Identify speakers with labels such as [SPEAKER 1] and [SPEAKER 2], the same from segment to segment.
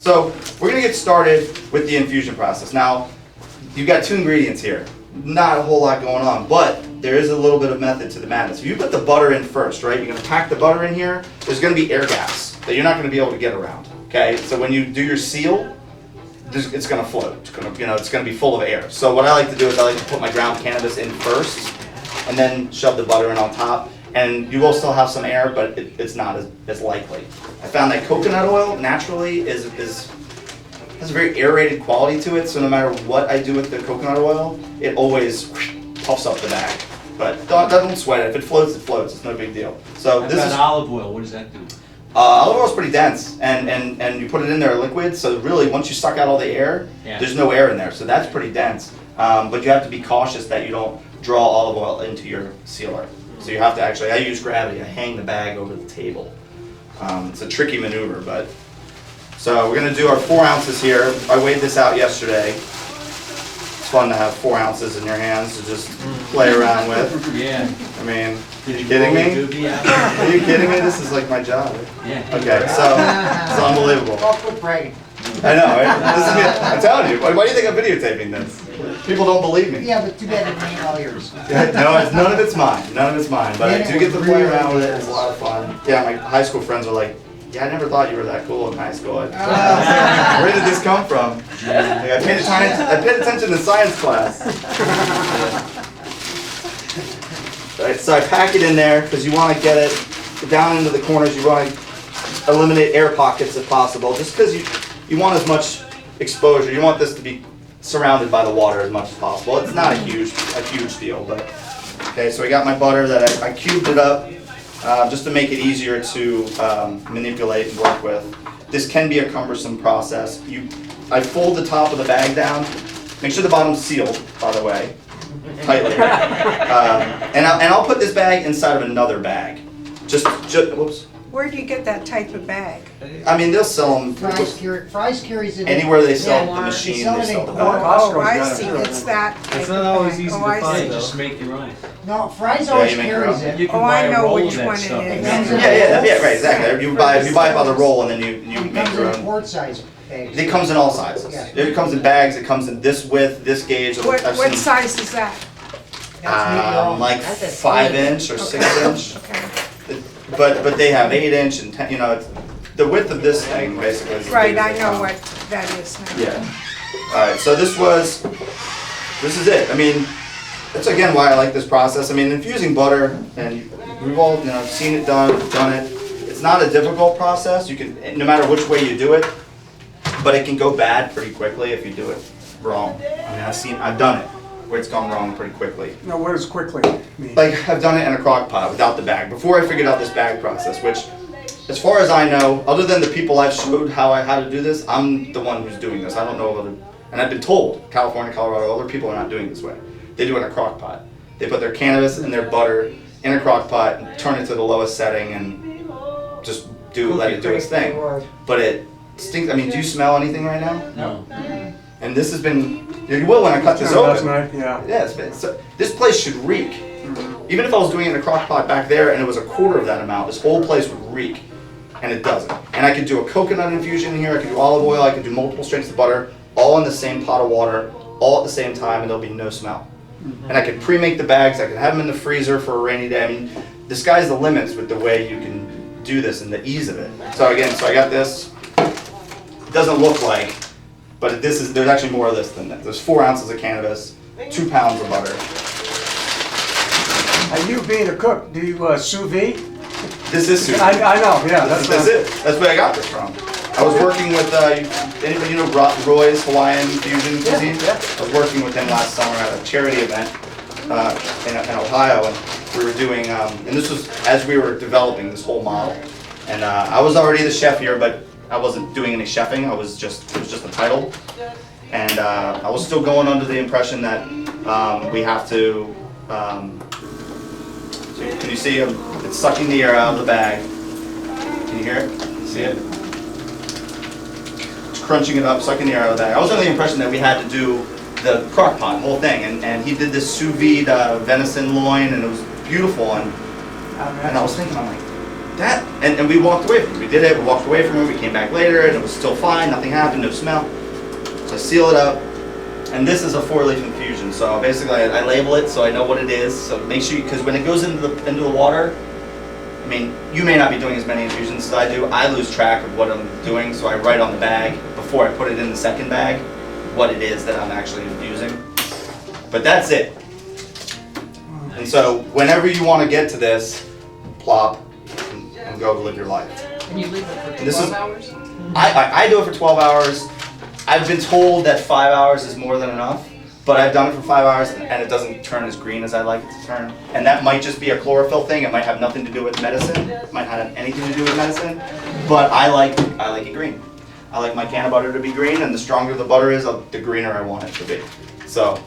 [SPEAKER 1] So we're gonna get started with the infusion process. Now, you've got two ingredients here. Not a whole lot going on, but there is a little bit of method to the madness. If you put the butter in first, right, you're gonna pack the butter in here, there's gonna be air gaps that you're not gonna be able to get around, okay? So when you do your seal, it's gonna float. It's gonna be full of air. So what I like to do is I like to put my ground cannabis in first, and then shove the butter in on top. And you will still have some air, but it's not as likely. I found that coconut oil naturally has a very aerated quality to it, so no matter what I do with the coconut oil, it always puffs up the bag. But don't sweat it. If it floats, it floats. It's no big deal. So this is
[SPEAKER 2] olive oil. What does that do?
[SPEAKER 1] Olive oil is pretty dense, and you put it in there liquid. So really, once you suck out all the air, there's no air in there. So that's pretty dense. But you have to be cautious that you don't draw olive oil into your sealer. So you have to actually, I use gravity, I hang the bag over the table. It's a tricky maneuver, but. So we're gonna do our 4 ounces here. I weighed this out yesterday. It's fun to have 4 ounces in your hands to just play around with.
[SPEAKER 2] Yeah.
[SPEAKER 1] I mean, are you kidding me? Are you kidding me? This is like my job.
[SPEAKER 2] Yeah.
[SPEAKER 1] Okay, so it's unbelievable.
[SPEAKER 3] Oh, quit bragging.
[SPEAKER 1] I know, right? This is good. I'm telling you, why do you think I'm videotaping this? People don't believe me.
[SPEAKER 3] Yeah, but too bad it ain't all yours.
[SPEAKER 1] No, none of it's mine. None of it's mine. But I do get to play around with it. It's a lot of fun. Yeah, my high school friends are like, yeah, I never thought you were that cool in high school. Where did this come from? Like, I paid attention in science class. Right, so I pack it in there because you want to get it down into the corners. You want to eliminate air pockets if possible, just because you want as much exposure. You want this to be surrounded by the water as much as possible. It's not a huge deal, but okay. So I got my butter that I cubed it up just to make it easier to manipulate and work with. This can be a cumbersome process. I fold the top of the bag down. Make sure the bottom's sealed, by the way, tightly. And I'll put this bag inside of another bag. Just whoops.
[SPEAKER 4] Where do you get that type of bag?
[SPEAKER 1] I mean, they'll sell them
[SPEAKER 3] Fry's carries it.
[SPEAKER 1] anywhere they sell the machine. They sell the bag.
[SPEAKER 4] Oh, I see, it's that type
[SPEAKER 5] It's
[SPEAKER 4] of
[SPEAKER 5] not always
[SPEAKER 4] bag.
[SPEAKER 5] easy
[SPEAKER 4] Oh,
[SPEAKER 5] to
[SPEAKER 4] I
[SPEAKER 5] find,
[SPEAKER 4] see.
[SPEAKER 5] though.
[SPEAKER 2] Just make your own.
[SPEAKER 3] No, Fry's
[SPEAKER 1] Yeah,
[SPEAKER 3] always
[SPEAKER 1] you make your
[SPEAKER 3] carries
[SPEAKER 1] own.
[SPEAKER 3] it.
[SPEAKER 5] You can
[SPEAKER 4] Oh,
[SPEAKER 5] buy
[SPEAKER 4] I
[SPEAKER 5] a
[SPEAKER 4] know
[SPEAKER 5] roll
[SPEAKER 4] which
[SPEAKER 5] of that
[SPEAKER 4] one it
[SPEAKER 5] stuff.
[SPEAKER 4] is.
[SPEAKER 1] Yeah, right, exactly. You buy it by the roll and then you
[SPEAKER 3] It
[SPEAKER 1] make
[SPEAKER 3] comes
[SPEAKER 1] your
[SPEAKER 3] in
[SPEAKER 1] own.
[SPEAKER 3] quart size bags.
[SPEAKER 1] It comes in all sizes.
[SPEAKER 3] Yeah.
[SPEAKER 1] It comes in bags. It comes in this width, this gauge.
[SPEAKER 4] What
[SPEAKER 1] I've seen,
[SPEAKER 4] size is that?
[SPEAKER 3] That's maybe all.
[SPEAKER 1] like
[SPEAKER 3] That's a
[SPEAKER 1] 5
[SPEAKER 3] steak.
[SPEAKER 1] inch or 6 inch.
[SPEAKER 4] Okay.
[SPEAKER 1] But they have 8 inch and 10. It's the width of this thing basically. Is as
[SPEAKER 4] Right,
[SPEAKER 1] big as
[SPEAKER 4] I
[SPEAKER 1] they
[SPEAKER 4] know
[SPEAKER 1] come.
[SPEAKER 4] what that is now.
[SPEAKER 1] Yeah. All right. So this is it. I mean, that's again why I like this process. I mean, infusing butter, and we've all seen it done, done it. It's not a difficult process. You can, no matter which way you do it, but it can go bad pretty quickly if you do it wrong. I mean, I've done it where it's gone wrong pretty quickly.
[SPEAKER 6] Now, what does quickly mean?
[SPEAKER 1] Like I've done it in a crock pot without the bag before I figured out this bag process, which, as far as I know, other than the people I've showed how to do this, I'm the one who's doing this. I don't know other, and I've been told California, Colorado, other people are not doing it this way. They do it in a crock pot. They put their cannabis and their butter in a crock pot and turn it to the lowest setting and just let it do its thing. But it stinks. I mean, do you smell anything right now?
[SPEAKER 2] No.
[SPEAKER 1] And this has been. You will when I cut this
[SPEAKER 6] Last
[SPEAKER 1] open.
[SPEAKER 6] night, yeah.
[SPEAKER 1] Yeah, this place should reek. Even if I was doing it in a crock pot back there and it was a quarter of that amount, this whole place would reek. And it doesn't. And I could do a coconut infusion in here, I could do olive oil, I could do multiple strengths of butter, all in the same pot of water, all at the same time, and there'll be no smell. And I could pre-make the bags, I could have them in the freezer for a rainy day. I mean, the sky's the limits with the way you can do this and the ease of it. So again, I got this. It doesn't look like, but there's actually more of this than that. There's 4 ounces of cannabis, 2 pounds of butter.
[SPEAKER 6] And you being a cook, do you sous vide?
[SPEAKER 1] This is super.
[SPEAKER 6] I know, yeah.
[SPEAKER 1] That's it. That's where I got this from. I was working with, anybody know Roy's Hawaiian Fusion Cuisine?
[SPEAKER 6] Yeah.
[SPEAKER 1] I was working with them last summer at a charity event in Ohio, and we were doing, and this was as we were developing this whole model. And I was already the chef here, but I wasn't doing any chefing. It was just a title. And I was still going under the impression that we have to, so can you see it's sucking the air out of the bag. Can you hear it? See it? It's crunching it up, sucking the air out of the bag. I was under the impression that we had to do the crock pot, the whole thing, and he did this sous vide venison loin, and it was beautiful, and I was thinking, I'm like, that, and we walked away from it. We did it, we walked away from it, we came back later, and it was still fine, nothing happened, no smell. So I seal it up, and this is a 4-leaf infusion. So basically I label it so I know what it is. So make sure, because when it goes into the water, I mean, you may not be doing as many infusions as I do. I lose track of what I'm doing, so I write on the bag, before I put it in the second bag, what it is that I'm actually infusing. But that's it. And so whenever you want to get to this, plop, and go live your life.
[SPEAKER 5] And you leave it for
[SPEAKER 1] This
[SPEAKER 5] 12
[SPEAKER 1] is-
[SPEAKER 5] hours?
[SPEAKER 1] I do it for 12 hours. I've been told that 5 hours is more than enough, but I've done it for 5 hours and it doesn't turn as green as I like it to turn. And that might just be a chlorophyll thing. It might have nothing to do with medicine. It might not have anything to do with medicine. But I like it green. I like my can of butter to be green, and the stronger the butter is, the greener I want it to be. So,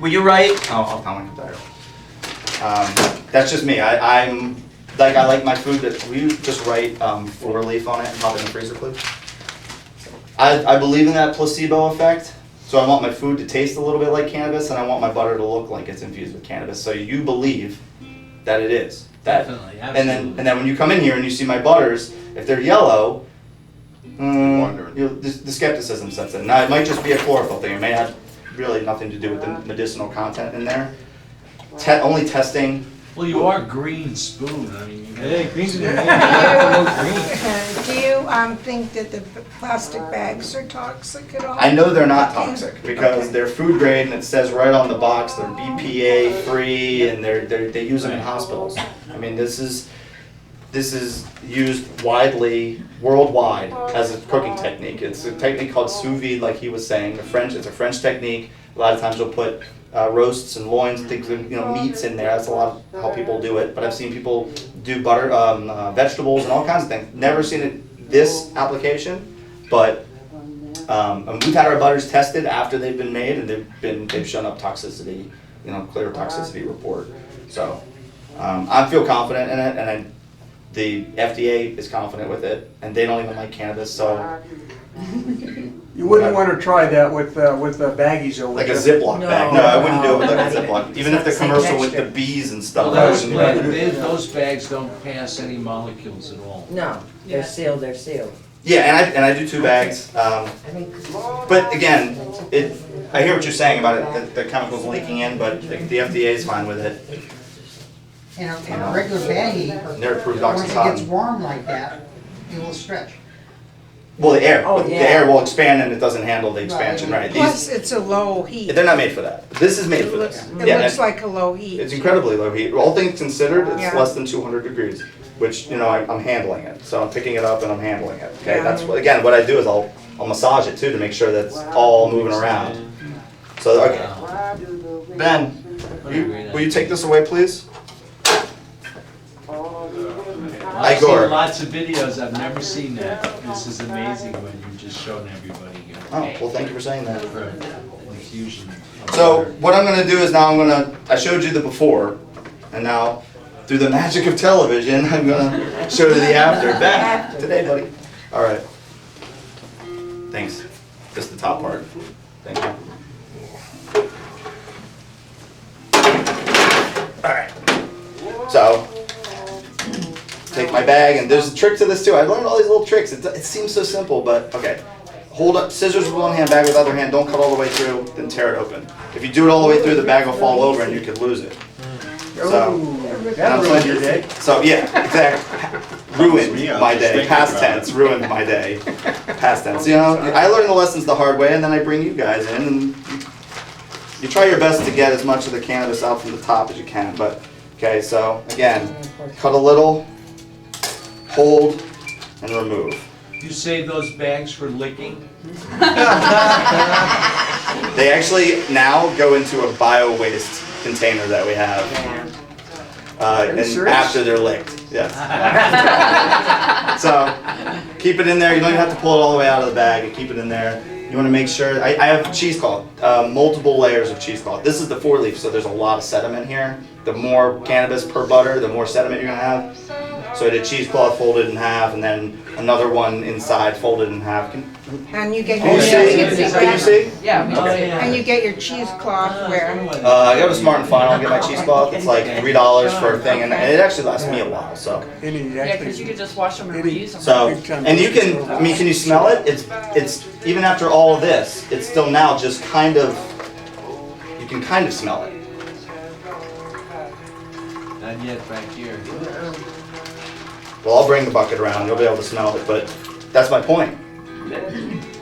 [SPEAKER 1] well, you're right. Oh, I'll tell my computer. That's just me. I like my food that, will you just write 4-leaf on it and pop it in the freezer, please? I believe in that placebo effect. So I want my food to taste a little bit like cannabis, and I want my butter to look like it's infused with cannabis. So you believe that it is.
[SPEAKER 2] Definitely,
[SPEAKER 1] And then when you come in here and you see my butters, if they're yellow, the skepticism sets in. Now it might just be a chlorophyll thing. It may have really nothing to do with the medicinal content in there. Only testing.
[SPEAKER 2] Well, you are green spoon, I mean, you
[SPEAKER 6] Hey, green's in
[SPEAKER 4] Do
[SPEAKER 6] there.
[SPEAKER 4] you think that the plastic bags are toxic at all?
[SPEAKER 1] I know they're not toxic because they're food grade, and it says right on the box they're BPA free, and they use them in hospitals. I mean, this is used widely worldwide as a cooking technique. It's a technique called sous vide, like he was saying. It's a French technique. A lot of times they'll put roasts and loins, things, meats in there. That's a lot of how people do it. But I've seen people do butter, vegetables, and all kinds of things. Never seen it this application, but and we've had our butters tested after they've been made, and they've shown up toxicity, clear toxicity report. So I feel confident in it, and the FDA is confident with it, and they don't even like cannabis, so.
[SPEAKER 6] You wouldn't want to try that with baggies though.
[SPEAKER 1] Like a
[SPEAKER 6] would you?
[SPEAKER 1] Ziploc bag. No, I wouldn't do it with like a
[SPEAKER 5] No,
[SPEAKER 1] Ziploc. Even if
[SPEAKER 5] not
[SPEAKER 1] the
[SPEAKER 5] the same
[SPEAKER 1] commercial with the
[SPEAKER 5] texture.
[SPEAKER 1] bees and stuff.
[SPEAKER 2] Well,
[SPEAKER 1] I
[SPEAKER 2] those,
[SPEAKER 1] wouldn't do it.
[SPEAKER 2] those bags don't pass any molecules at all.
[SPEAKER 5] No, they're sealed, they're sealed.
[SPEAKER 1] Yeah, and I do 2 bags.
[SPEAKER 5] I mean,
[SPEAKER 1] But again, I hear what you're saying about it, that the chemicals leaking in, but the FDA is fine with it.
[SPEAKER 3] In a regular baggie,
[SPEAKER 1] They're approved
[SPEAKER 3] once it gets
[SPEAKER 1] Oxycontin.
[SPEAKER 3] warm like that, it will stretch.
[SPEAKER 1] Well, the air,
[SPEAKER 5] Oh,
[SPEAKER 1] the
[SPEAKER 5] yeah.
[SPEAKER 1] air will expand and it doesn't handle the expansion, right?
[SPEAKER 4] Plus, it's a low heat.
[SPEAKER 1] They're not made for that. This is made
[SPEAKER 4] It
[SPEAKER 1] for
[SPEAKER 4] looks,
[SPEAKER 1] this.
[SPEAKER 4] it
[SPEAKER 1] Yeah,
[SPEAKER 4] looks
[SPEAKER 1] and
[SPEAKER 4] like a low heat.
[SPEAKER 1] it's incredibly low heat. All things considered, it's
[SPEAKER 4] Yeah.
[SPEAKER 1] less than 200 degrees, which, I'm handling it. So I'm picking it up and I'm handling it, okay?
[SPEAKER 4] Yeah.
[SPEAKER 1] That's what, again, what I do is I'll massage it too to make sure that's all moving around. So, okay. Ben, will you take this away, please?
[SPEAKER 2] I've
[SPEAKER 1] Igor.
[SPEAKER 2] seen lots of videos, I've never seen that. This is amazing what you've just shown everybody here.
[SPEAKER 1] Oh, well, thank you for saying that.
[SPEAKER 2] For infusion. of
[SPEAKER 1] So
[SPEAKER 2] water.
[SPEAKER 1] what I'm gonna do is now I showed you the before, and now through the magic of television, I'm gonna show you the after. Back today, buddy. All right. Thanks. Just the top part. Thank you. All right. So take my bag, and there's a trick to this too. I learned all these little tricks. It seems so simple, but okay. Hold up, scissors with one hand, bag with the other hand. Don't cut all the way through, then tear it open. If you do it all the way through, the bag will fall over and you could lose it. So,
[SPEAKER 6] Ooh, that ruined your day.
[SPEAKER 1] so yeah, exactly. Ruined my day. Past tense. Ruined my day. Past tense. I learned the lessons the hard way, and then I bring you guys in, and you try your best to get as much of the cannabis out from the top as you can. But okay, so again, cut a little, hold, and remove.
[SPEAKER 2] You save those bags for licking?
[SPEAKER 1] They actually now go into a bio-waste container that we have,
[SPEAKER 5] yeah.
[SPEAKER 1] and
[SPEAKER 6] serious?
[SPEAKER 1] after they're licked, yes. So, keep it in there, you don't even have to pull it all the way out of the bag, you keep it in there. You wanna make sure, I have cheesecloth, multiple layers of cheesecloth. This is the 4-leaf, so there's a lot of sediment here. The more cannabis per butter, the more sediment you're gonna have. So I did cheesecloth folded in half, and then another one inside folded in half.
[SPEAKER 4] And you get
[SPEAKER 1] Can you
[SPEAKER 4] your,
[SPEAKER 1] see? Can you see?
[SPEAKER 5] Yeah. we
[SPEAKER 1] Okay.
[SPEAKER 5] see.
[SPEAKER 4] and you get your cheesecloth where?
[SPEAKER 1] I go to Smart and Final and get my cheesecloth. It's like $3 for a thing, and it actually lasts me a while. So,
[SPEAKER 5] Yeah, because you could just wash them and reuse them.
[SPEAKER 1] so, and you can. I mean, can you smell it? It's even after all of this, it's still now just kind of. You can kind of smell it.
[SPEAKER 2] Not yet back here.
[SPEAKER 1] Well, I'll bring the bucket around. You'll be able to smell it, but that's my point.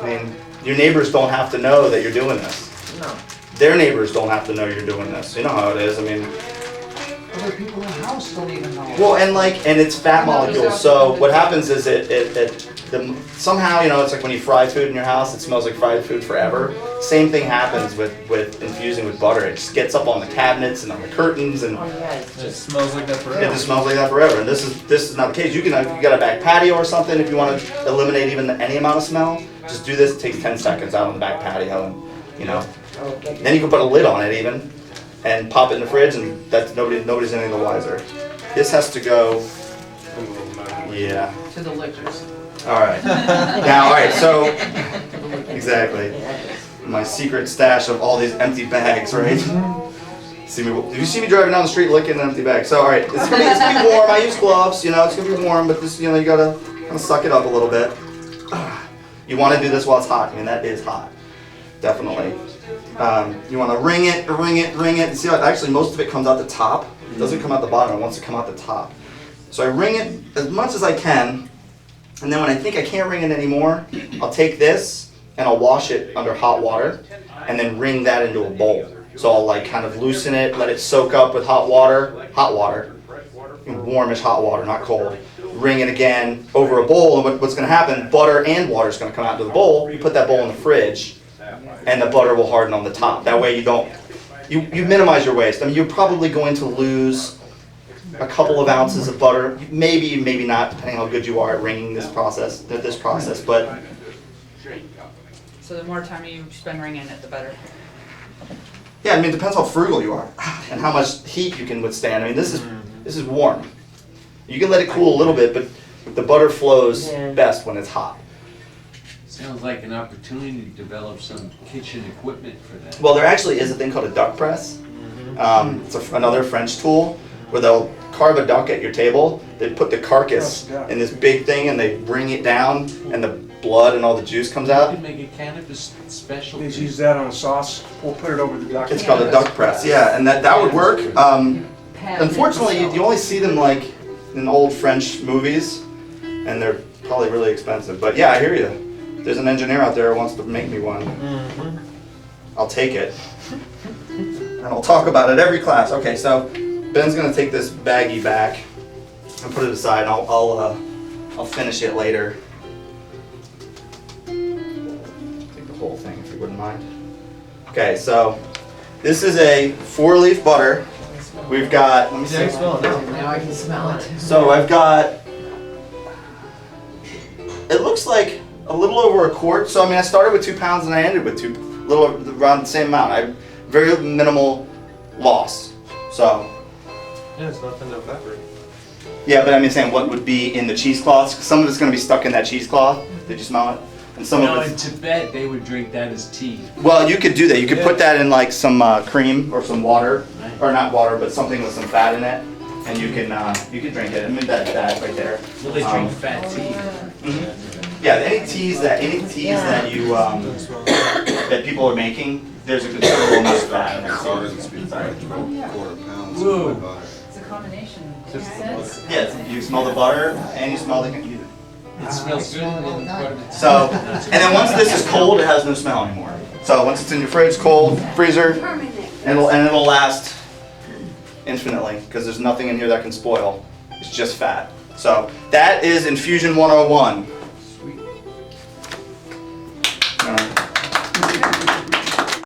[SPEAKER 1] I mean, your neighbors don't have to know that you're doing this.
[SPEAKER 5] No.
[SPEAKER 1] Their neighbors don't have to know you're doing this. You know how it is. I mean,
[SPEAKER 3] Other people in the house don't even know.
[SPEAKER 1] well, and it's fat molecules. So what happens is somehow, you know, it's like when you fry food in your house, it smells like fried food forever. Same thing happens with infusing with butter. It just gets up on the cabinets and on the curtains, and
[SPEAKER 5] Oh, yeah, it's
[SPEAKER 2] It
[SPEAKER 5] just,
[SPEAKER 2] smells like that
[SPEAKER 1] it
[SPEAKER 2] forever.
[SPEAKER 1] just smells like that forever. And this is not the case. You got a back patio or something. If you want to eliminate even any amount of smell, just do this. It takes 10 seconds out on the back patio, and you know.
[SPEAKER 5] okay.
[SPEAKER 1] Then you can put a lid on it even, and pop it in the fridge, and that's nobody's any the wiser. This has to go. Yeah.
[SPEAKER 5] To the liquors.
[SPEAKER 1] All right. Now, all right. So exactly. My secret stash of all these empty bags, right? See me? If you see me driving down the street looking at an empty bag. So all right, it's gonna be warm. I use gloves. You know, it's gonna be warm, but this, you know, you gotta kind of suck it up a little bit. You want to do this while it's hot. I mean, that is hot, definitely. You want to ring it. See, actually, most of it comes out the top. It doesn't come out the bottom. It wants to come out the top. So I ring it as much as I can, and then when I think I can't ring it anymore, I'll take this and I'll wash it under hot water, and then ring that into a bowl. So I'll like kind of loosen it, let it soak up with hot water, warmish hot water, not cold. Ring it again over a bowl, and what's going to happen? Butter and water is going to come out into the bowl. You put that bowl in the fridge, and the butter will harden on the top. That way you minimize your waste. I mean, you're probably going to lose a couple of ounces of butter, maybe not, depending how good you are at ringing this process. But
[SPEAKER 7] So the more time you spend ringing it, the better.
[SPEAKER 1] yeah, I mean, it depends how frugal you are and how much heat you can withstand. I mean, this is warm. You can let it cool a little bit, but the butter flows best when it's hot.
[SPEAKER 2] Sounds like an opportunity to develop some kitchen equipment for that.
[SPEAKER 1] Well, there actually is a thing called a duck press. It's another French tool where they'll carve a duck at your table. They put the carcass in this big thing and they bring it down, and the blood and all the juice comes
[SPEAKER 2] You
[SPEAKER 1] out.
[SPEAKER 2] can make a cannabis special.
[SPEAKER 6] Just use that on a sauce. We'll put it over the duck.
[SPEAKER 1] It's called a duck press, yeah, and that would work. Unfortunately, you only see them like in old French movies, and they're probably really expensive. But yeah, I hear you. There's an engineer out there who wants to make me one. I'll take it, and I'll talk about it every class. Okay, so Ben's gonna take this baggie back and put it aside, and I'll finish it later. Take the whole thing if you wouldn't mind. Okay, so this is a 4-leaf butter. We've got, let me see.
[SPEAKER 5] Now I can smell it.
[SPEAKER 1] So I've got, it looks like a little over a quart. So I mean, I started with 2 pounds and I ended with around the same amount. I very minimal loss. So.
[SPEAKER 8] Yeah, it's nothing to evaporate.
[SPEAKER 1] Yeah, but I mean, saying what would be in the cheesecloths. Some of it's going to be stuck in that cheesecloth. Did you smell it? And some
[SPEAKER 2] No,
[SPEAKER 1] of
[SPEAKER 2] in
[SPEAKER 1] it's.
[SPEAKER 2] Tibet, they would drink that as tea.
[SPEAKER 1] Well, you could do that. You could put that in like some cream or some water, or not water, but something with some fat in it, and you can drink it. I mean that right there.
[SPEAKER 2] Well, they drink fat tea.
[SPEAKER 1] Yeah, any teas that you that people are making, there's a considerable amount of fat in there.
[SPEAKER 2] Whoa.
[SPEAKER 7] It's a combination.
[SPEAKER 1] Yeah, you smell the butter and you smell the.
[SPEAKER 2] It smells good. And
[SPEAKER 1] So, and then once this is cold, it has no smell anymore. So once it's in your fridge, cold, freezer, and it'll last infinitely because there's nothing in here that can spoil. It's just fat. So that is Infusion 101.